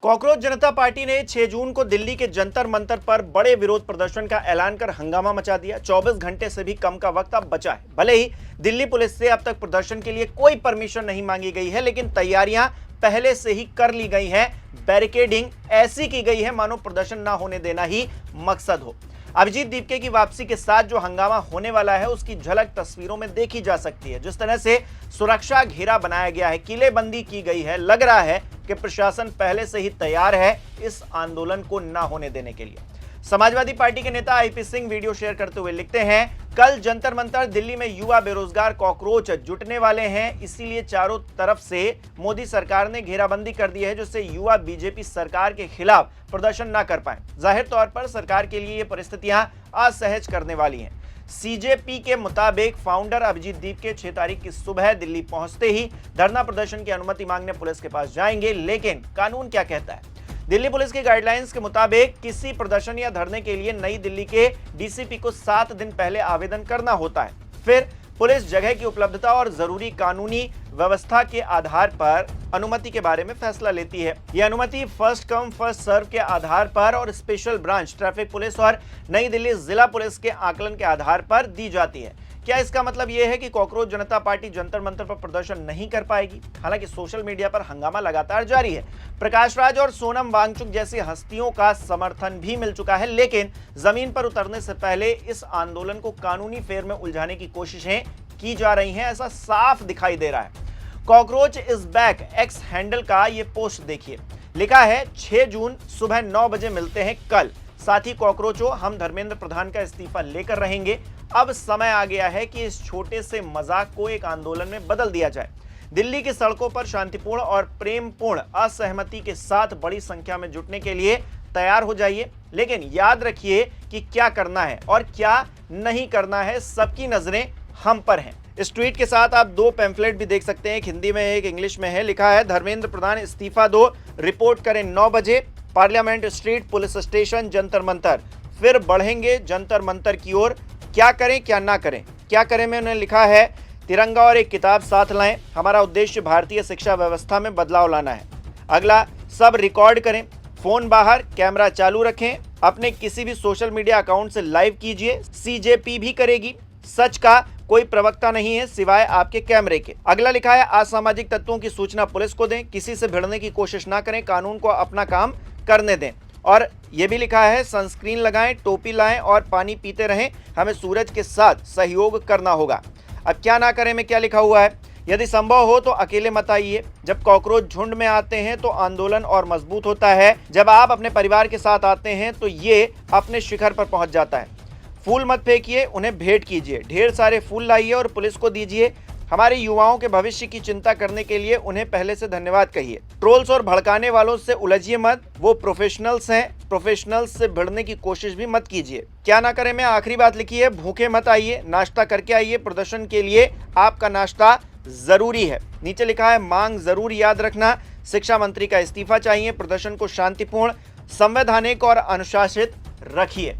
Cockroach जनता party ने 6 जून को दिल्ली के जंतर मंतर पर बड़े विरोध प्रदर्शन का ऐलान कर हंगामा मचा दिया। 24 घंटे से भी कम का वक्त अब बचा है। भले ही दिल्ली पुलिस से अब तक प्रदर्शन के लिए कोई परमिशन नहीं मांगी गई है, लेकिन तैयारियां पहले से ही कर ली गई हैं। बैरिकेडिंग ऐसी की गई है मानो प्रदर्शन ना होने देना ही मकसद हो। अभिजीत दीपके की वापसी के साथ जो हंगामा होने वाला है उसकी झलक तस्वीरों में देखी जा सकती है। जिस तरह से सुरक्षा घेरा बनाया गया है, किलेबंदी की गई है, लग रहा है कि प्रशासन पहले से ही तैयार है इस आंदोलन को ना होने देने के लिए। समाजवादी पार्टी के नेता आईपी सिंह वीडियो शेयर करते हुए लिखते हैं, कल जंतर मंतर दिल्ली में युवा बेरोजगार कॉकरोच जुटने वाले हैं, इसीलिए चारों तरफ से मोदी सरकार ने घेराबंदी कर दी है जिससे युवा बीजेपी सरकार के खिलाफ प्रदर्शन न कर पाए। जाहिर तौर पर सरकार के लिए ये परिस्थितियां असहज करने वाली हैं। सीजेपी के मुताबिक फाउंडर अभिजीत दीपके 6 तारीख की सुबह दिल्ली पहुंचते ही धरना प्रदर्शन की अनुमति मांगने पुलिस के पास जाएंगे। लेकिन कानून क्या कहता है? दिल्ली पुलिस की गाइडलाइंस के मुताबिक किसी प्रदर्शन या धरने के लिए नई दिल्ली के डीसीपी को 7 दिन पहले आवेदन करना होता है। फिर पुलिस जगह की उपलब्धता और जरूरी कानूनी व्यवस्था के आधार पर अनुमति के बारे में फैसला लेती है। यह अनुमति फर्स्ट कम फर्स्ट सर्व के आधार पर और स्पेशल ब्रांच ट्रैफिक पुलिस और नई दिल्ली जिला पुलिस के आकलन के आधार पर दी जाती है। क्या इसका मतलब यह है कि कॉकरोच जनता पार्टी जंतर मंतर पर प्रदर्शन नहीं कर पाएगी? हालांकि सोशल मीडिया पर हंगामा लगातार जारी है। प्रकाश राज और सोनम वांगचुक जैसी हस्तियों का समर्थन भी मिल चुका है, लेकिन जमीन पर उतरने से पहले इस आंदोलन को कानूनी फेर में उलझाने की कोशिशें की जा रही हैं, ऐसा साफ दिखाई दे रहा है। Cockroach is back x handle का ये पोस्ट देखिए, लिखा है 6 जून सुबह 9 बजे मिलते हैं कल। साथ ही कॉकरोचों, हम धर्मेंद्र प्रधान का इस्तीफा लेकर रहेंगे। अब समय आ गया है कि इस छोटे से मजाक को एक आंदोलन में बदल दिया जाए। दिल्ली की सड़कों पर शांतिपूर्ण और प्रेमपूर्ण असहमति के साथ बड़ी संख्या में जुटने के लिए तैयार हो जाइए, लेकिन याद रखिए कि क्या करना है और क्या नहीं करना है, सबकी नजरें हम पर हैं। इस ट्वीट के साथ आप 2 पैम्फलेट भी देख सकते हैं, एक हिंदी में एक इंग्लिश में है। लिखा है, धर्मेंद्र प्रधान इस्तीफा दो, रिपोर्ट करें 9 बजे, parliament Street police station Jantar Mantar, फिर बढ़ेंगे जंतर मंतर की ओर। क्या करें क्या ना करें? क्या करें में उन्होंने लिखा है, तिरंगा और एक किताब साथ लाएं, हमारा उद्देश्य भारतीय शिक्षा व्यवस्था में बदलाव लाना है। अगला, सब रिकॉर्ड करें, फोन बाहर, कैमरा चालू रखें, अपने किसी भी सोशल मीडिया अकाउंट से लाइव कीजिए। सीजेपी भी करेगी, सच का कोई प्रवक्ता नहीं है सिवाय आपके कैमरे के। अगला लिखा है, असामाजिक तत्वों की सूचना पुलिस को दें, किसी से भिड़ने की कोशिश ना करें, कानून को अपना काम करने दें। और यह भी लिखा है, सनस्क्रीन लगाएं, टोपी लाएं और पानी पीते रहें, हमें सूरज के साथ सहयोग करना होगा। अब क्या ना करें में क्या लिखा हुआ है, यदि संभव हो तो अकेले मत आइए, जब कॉकरोच झुंड में आते हैं तो आंदोलन और मजबूत होता है, जब आप अपने परिवार के साथ आते हैं तो ये अपने शिखर पर पहुंच जाता है। फूल मत फेंकिए, उन्हें भेंट कीजिए, ढेर सारे फूल लाइए और पुलिस को दीजिए। हमारे युवाओं के भविष्य की चिंता करने के लिए उन्हें पहले से धन्यवाद कहिए। ट्रोल्स और भड़काने वालों से उलझिए मत, वो प्रोफेशनल्स हैं, प्रोफेशनल्स से भिड़ने की कोशिश भी मत कीजिए। क्या ना करें में आखिरी बात लिखी है, भूखे मत आइए, नाश्ता करके आइए, प्रदर्शन के लिए आपका नाश्ता जरूरी है। नीचे लिखा है, मांग जरूर याद रखना, शिक्षा मंत्री का इस्तीफा चाहिए, प्रदर्शन को शांतिपूर्ण, संवैधानिक और अनुशासित रखिए।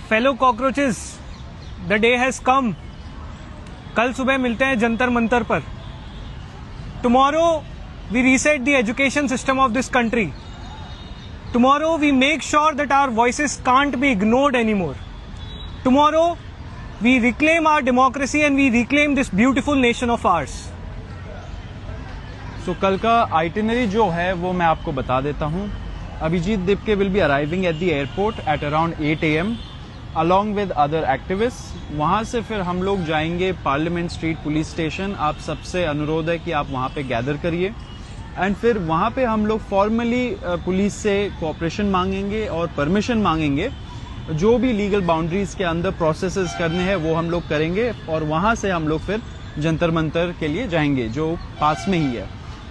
Fellow cockroaches, the day has come. कल सुबह मिलते हैं जंतर मंतर पर। Tomorrow we reset the education system of this country. Tomorrow we make sure that our voices can't be ignored anymore. Tomorrow we reclaim our democracy and we reclaim this beautiful nation of ours. So कल का itinerary जो है वो मैं आपको बता देता हूं। Abhijit Dipke will be arriving at the airport at around 8 AM along with other activists। वहां से फिर हम लोग जाएंगे पार्लियामेंट स्ट्रीट पुलिस स्टेशन। आप सबसे अनुरोध है कि आप वहां पे गैदर करिए एंड फिर वहां पे हम लोग फॉर्मली पुलिस से कोऑपरेशन मांगेंगे और परमिशन मांगेंगे। जो भी लीगल बाउंड्रीज के अंदर प्रोसेसेस करने हैं वो हम लोग करेंगे और वहां से हम लोग फिर जंतर मंतर के लिए जाएंगे जो पास में ही है।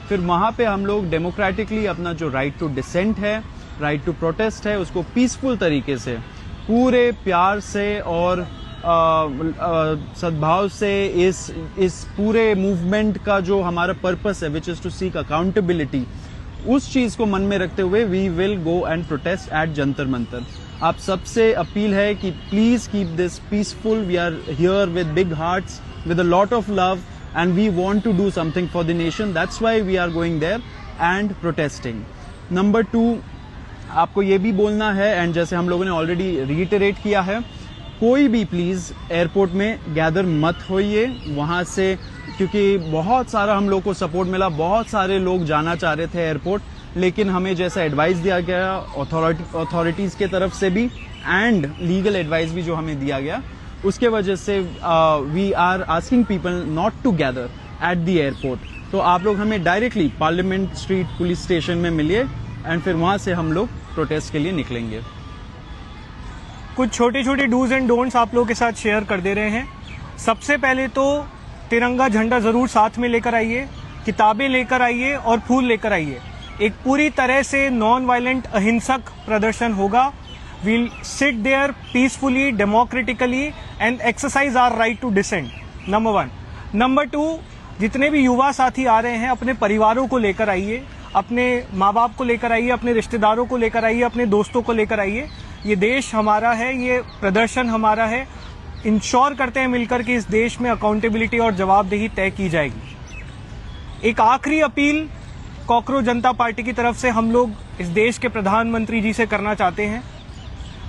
फिर वहां पे हम लोग डेमोक्रेटिकली अपना जो राइट टू डिसेंट है, राइट टू प्रोटेस्ट है, उसको पीसफुल तरीके से, पूरे प्यार से और सद्भाव से इस पूरे मूवमेंट का जो हमारा पर्पस है, which is to seek accountability, उस चीज को मन में रखते हुए we will go and protest at Jantar Mantar. आप सबसे अपील है कि please keep this peaceful. We are here with big hearts, with a lot of love and we want to do something for the nation. That's why we are going there and protesting. Number 2, आपको ये भी बोलना है, and जैसे हम लोगों ने already reiterate किया है, कोई भी प्लीज एयरपोर्ट में गैदर मत होइए वहां से, क्योंकि बहुत सारा हम लोग को सपोर्ट मिला, बहुत सारे लोग जाना चाह रहे थे एयरपोर्ट, लेकिन हमें जैसा एडवाइस दिया गया अथॉरिटीज के तरफ से भी एंड लीगल एडवाइस भी जो हमें दिया गया, उसके वजह से we are asking people not to gather at the airport. तो आप लोग हमें directly Parliament Street police station में मिलिए एंड फिर वहां से हम लोग प्रोटेस्ट के लिए निकलेंगे। कुछ छोटे छोटे डूज एंड डोंट्स आप लोगों के साथ शेयर कर दे रहे हैं। सबसे पहले तो तिरंगा झंडा जरूर साथ में लेकर आइए, किताबें लेकर आइए और फूल लेकर आइए। एक पूरी तरह से नॉन वायलेंट अहिंसक प्रदर्शन होगा। We'll sit there peacefully, democratically and exercise our right to dissent, number 1। Number 2, जितने भी युवा साथी आ रहे हैं अपने परिवारों को लेकर आइए, अपने माँ बाप को लेकर आइए, अपने रिश्तेदारों को लेकर आइए, अपने दोस्तों को लेकर आइए। ये देश हमारा है, ये प्रदर्शन हमारा है। इंश्योर करते हैं मिलकर कि इस देश में अकाउंटेबिलिटी और जवाबदेही तय की जाएगी। एक आखिरी अपील कॉकरोच जनता पार्टी की तरफ से हम लोग इस देश के प्रधानमंत्री जी से करना चाहते हैं।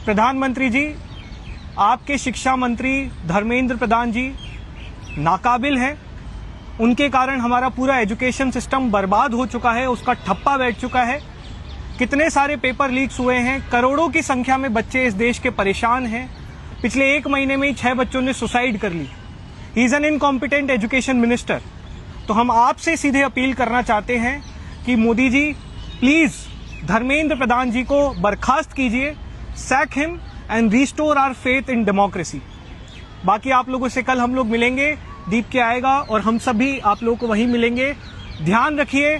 प्रधानमंत्री जी, आपके शिक्षा मंत्री धर्मेंद्र प्रधान जी नाकाबिल हैं। उनके कारण हमारा पूरा एजुकेशन सिस्टम बर्बाद हो चुका है, उसका ठप्पा बैठ चुका है। कितने सारे पेपर लीक्स हुए हैं, करोड़ों की संख्या में बच्चे इस देश के परेशान हैं। पिछले 1 महीने में ही 6 बच्चों ने सुसाइड कर ली। He is an incompetent education minister. तो हम आपसे सीधे अपील करना चाहते हैं कि मोदी जी प्लीज धर्मेंद्र प्रधान जी को बर्खास्त कीजिए, sack him and restore our faith in democracy. बाकी आप लोगों से कल हम लोग मिलेंगे, दीप के आएगा और हम सभी आप लोगों को वहीं मिलेंगे। ध्यान रखिए,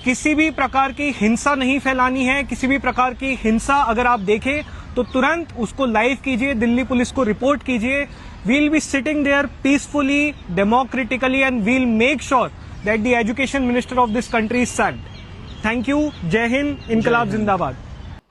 किसी भी प्रकार की हिंसा नहीं फैलानी है। किसी भी प्रकार की हिंसा अगर आप देखें तो तुरंत उसको लाइव कीजिए, दिल्ली पुलिस को रिपोर्ट कीजिए। We'll be sitting there peacefully, democratically and we'll make sure that the education minister of this country is sacked. Thank you. जय हिंद, इनकलाब जिंदाबाद।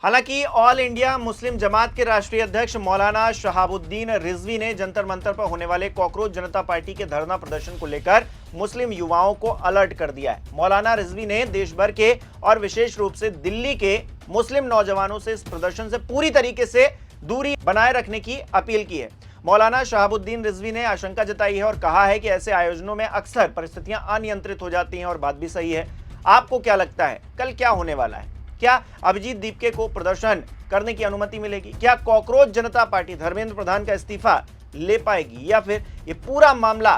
हालांकि ऑल इंडिया मुस्लिम जमात के राष्ट्रीय अध्यक्ष मौलाना शहाबुद्दीन रिजवी ने जंतर मंतर पर होने वाले कॉकरोच जनता पार्टी के धरना प्रदर्शन को लेकर मुस्लिम युवाओं को अलर्ट कर दिया है। मौलाना रिजवी ने देश भर के और विशेष रूप से दिल्ली के मुस्लिम नौजवानों से इस प्रदर्शन से पूरी तरीके से दूरी बनाए रखने की अपील की है। मौलाना शहाबुद्दीन रिजवी ने आशंका जताई है और कहा है कि ऐसे आयोजनों में अक्सर परिस्थितियां अनियंत्रित हो जाती हैं और बात भी सही है। आपको क्या लगता है कल क्या होने वाला है? क्या अभिजीत दीपके को प्रदर्शन करने की अनुमति मिलेगी? क्या कॉकरोच जनता पार्टी धर्मेंद्र प्रधान का इस्तीफा ले पाएगी, या फिर ये पूरा मामला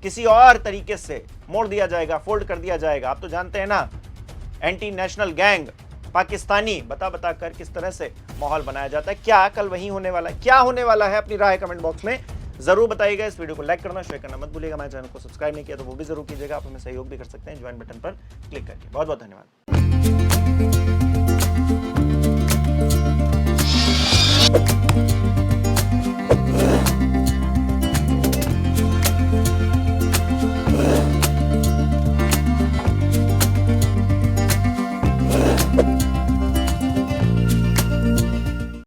किसी और तरीके से मोड़ दिया जाएगा, फोल्ड कर दिया जाएगा? आप तो जानते हैं ना, एंटी नेशनल गैंग पाकिस्तानी बता कर किस तरह से माहौल बनाया जाता है। क्या कल वही होने वाला है? क्या होने वाला है? अपनी राय कमेंट बॉक्स में जरूर बताइएगा। इस वीडियो को लाइक करना, शेयर करना मत भूलिएगा। हमारे चैनल को सब्सक्राइब नहीं किया तो वो भी जरूर कीजिएगा। आप हमें सहयोग भी कर सकते हैं ज्वाइन बटन पर क्लिक करके। बहुत बहुत धन्यवाद।